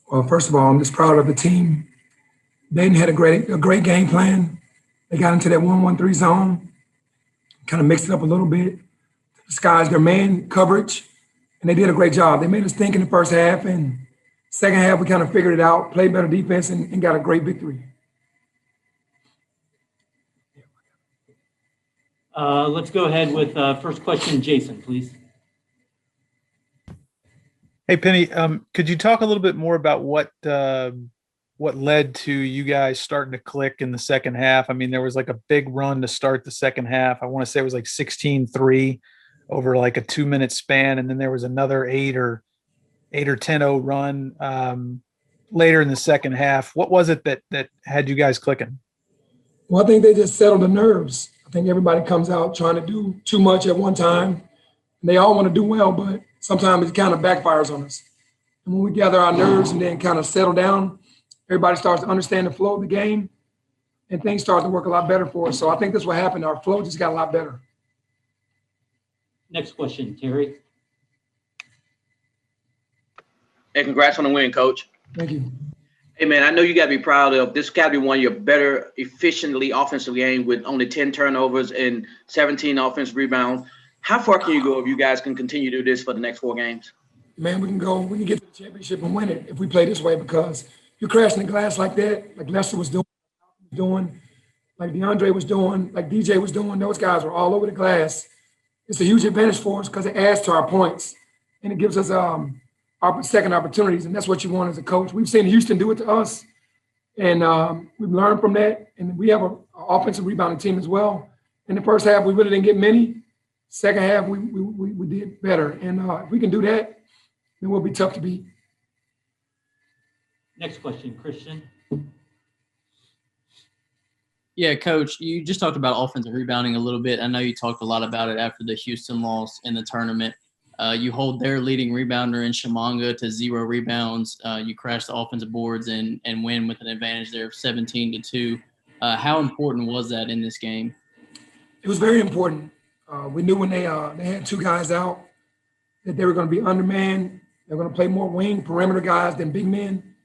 Well, first of all, I'm just proud of the team. Dayton had a great game plan. They got into that 1-1-3 zone, kind of mixed it up a little bit, disguised their man coverage, and they did a great job. They made us think in the first half, and second half we kind of figured it out, played better defense, and got a great victory. Let's go ahead with first question, Jason, please. Hey, Penny, could you talk a little bit more about what led to you guys starting to click in the second half? I mean, there was like a big run to start the second half. I want to say it was like 16-3 over like a 2-minute span. And then there was another 8 or 10-0 run later in the second half. What was it that had you guys clicking? Well, I think they just settled the nerves. I think everybody comes out trying to do too much at one time. And they all want to do well, but sometimes it kind of backfires on us. And when we gather our nerves and then kind of settle down, everybody starts to understand the flow of the game, and things start to work a lot better for us. So I think that's what happened. Our flow just got a lot better. Next question, Terry. Hey, congrats on the win, Coach. Thank you. Hey, man, I know you got to be proud of this. Got to be one of your better, efficiently offensive game with only 10 turnovers and 17 offensive rebounds. How far can you go if you guys can continue to do this for the next 4 games? Man, we can get to the championship and win it if we play this way, because you're crashing the glass like that, like Lester was doing, like DeAndre was doing, like DJ was doing. Those guys were all over the glass. It's a huge advantage for us because it adds to our points, and it gives us our second opportunities, and that's what you want as a coach. We've seen Houston do it to us, and we've learned from that, and we have an offensive rebounding team as well. In the first half, we really didn't get many. Second half, we did better, and if we can do that, then we'll be tough to beat. Next question, Christian. Yeah, Coach, you just talked about offensive rebounding a little bit. I know you talked a lot about it after the Houston loss in the tournament. You hold their leading rebounder in Shamanga to 0 rebounds. You crash the offensive boards and win with an advantage there of 17-2. How important was that in this game? It was very important. We knew when they had 2 guys out that they were going to be undermanned. They were going to play more wing perimeter guys than big men,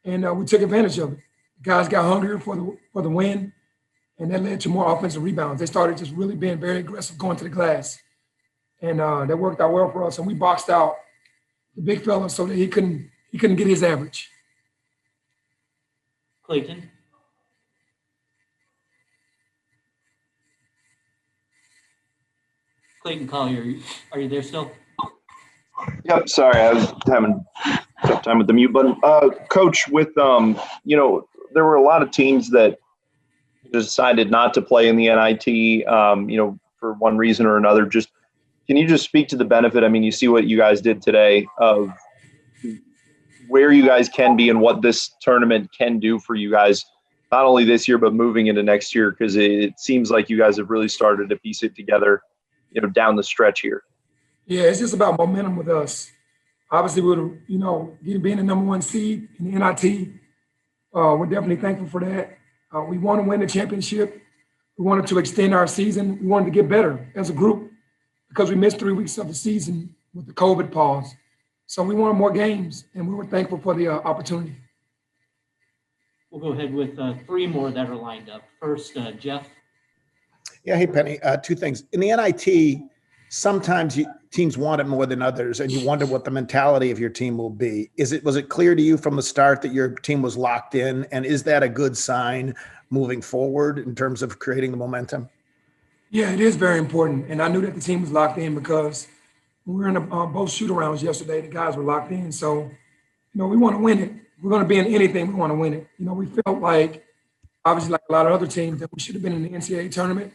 and we took advantage of it. The guys got hungrier for the win, and that led to more offensive rebounds. They started just really being very aggressive going to the glass, and that worked out well for us. And we boxed out the big fella so that he couldn't get his average. Clayton. Clayton Collier, are you there still? Yep, sorry, I was having tough time with the mute button. Coach, with there were a lot of teams that decided not to play in the NIT, for one reason or another. Just can you just speak to the benefit? I mean, you see what you guys did today of where you guys can be and what this tournament can do for you guys, not only this year but moving into next year, because it seems like you guys have really started to piece it together, down the stretch here. Yeah, it's just about momentum with us. Obviously, being the number 1 seed in the NIT, we're definitely thankful for that. We want to win the championship. We wanted to extend our season. We wanted to get better as a group because we missed 3 weeks of the season with the COVID pause. So we wanted more games, and we were thankful for the opportunity. We'll go ahead with 3 more that are lined up. First, Jeff. Yeah, hey, Penny, 2 things. In the NIT, sometimes teams want it more than others, and you wonder what the mentality of your team will be. Was it clear to you from the start that your team was locked in, and is that a good sign moving forward in terms of creating the momentum? Yeah, it is very important, and I knew that the team was locked in because when we were in both shoot-arounds yesterday, the guys were locked in. So, we want to win it. We're going to be in anything. We want to win it. We felt like, obviously, like a lot of other teams, that we should have been in the NCAA tournament.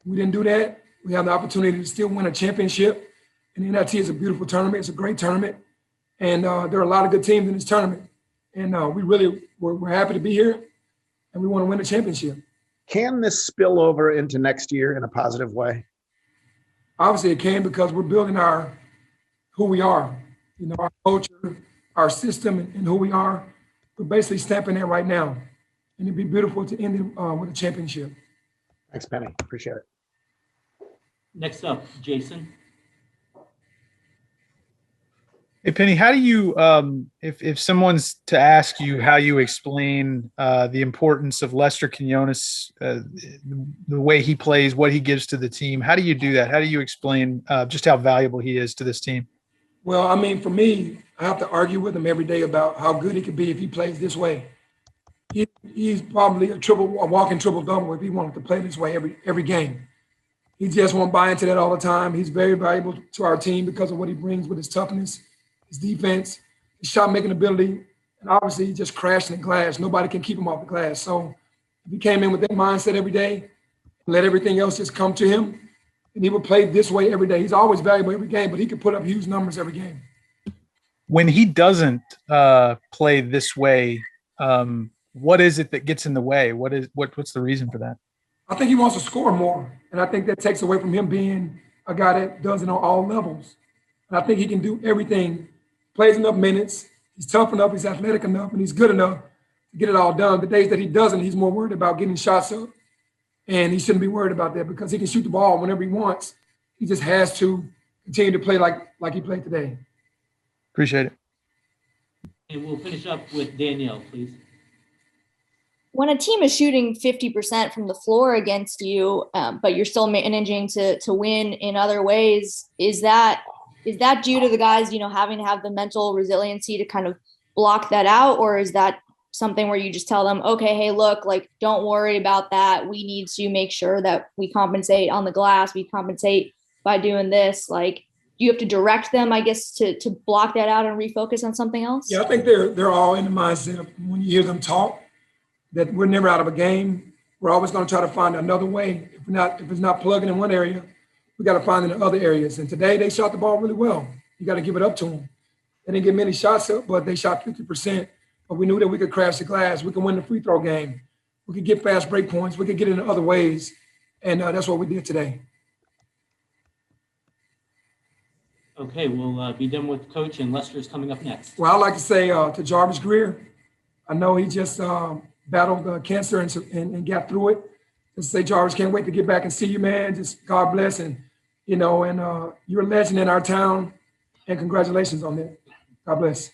We didn't do that. We have the opportunity to still win a championship. And the NIT is a beautiful tournament. It's a great tournament. And there are a lot of good teams in this tournament. And we're happy to be here, and we want to win a championship. Can this spill over into next year in a positive way? Obviously it can, because we're building who we are, our culture, our system, and who we are. We're basically stamping that right now. And it'd be beautiful to end it with a championship. Thanks, Penny. Appreciate it. Next up, Jason. Hey Penny, how do you, if someone's to ask you how you explain the importance of Lester Quinones, the way he plays, what he gives to the team, how do you do that? How do you explain just how valuable he is to this team? Well, I mean, for me, I have to argue with him every day about how good he could be if he plays this way. He's probably a walking triple double if he wanted to play this way every game. He just won't buy into that all the time. He's very valuable to our team because of what he brings with his toughness, his defense, his shot making ability, and obviously he just crashing the glass. Nobody can keep him off the glass. So if he came in with that mindset every day, let everything else just come to him, and he would play this way every day. He's always valuable every game, but he could put up huge numbers every game. When he doesn't play this way, what is it that gets in the way? What's the reason for that? I think he wants to score more, and I think that takes away from him being a guy that does it on all levels. And I think he can do everything, plays enough minutes, he's tough enough, he's athletic enough, and he's good enough to get it all done. The days that he doesn't, he's more worried about getting shots up, and he shouldn't be worried about that because he can shoot the ball whenever he wants. He just has to continue to play like he played today. Appreciate it. And we'll finish up with Danielle, please. When a team is shooting 50% from the floor against you, but you're still managing to win in other ways, is that due to the guys, having to have the mental resiliency to kind of block that out? Or is that something where you just tell them, okay, hey, look, like, don't worry about that. We need to make sure that we compensate on the glass. We compensate by doing this. Like, you have to direct them, I guess, to block that out and refocus on something else? Yeah, I think they're all in the mindset of when you hear them talk, that we're never out of a game. We're always going to try to find another way. If it's not plugging in one area, we got to find it in other areas. And today they shot the ball really well. You got to give it up to them. They didn't get many shots up, but they shot 50%. But we knew that we could crash the glass. We could win the free throw game. We could get fast break points. We could get it in other ways. And that's what we did today. Okay, we'll be done with Coach, and Lester's coming up next. Well, I'd like to say to Jarvis Greer, I know he just battled cancer and got through it. Just say, Jarvis, can't wait to get back and see you, man. Just God bless. And, you're a legend in our town. And congratulations on that. God bless.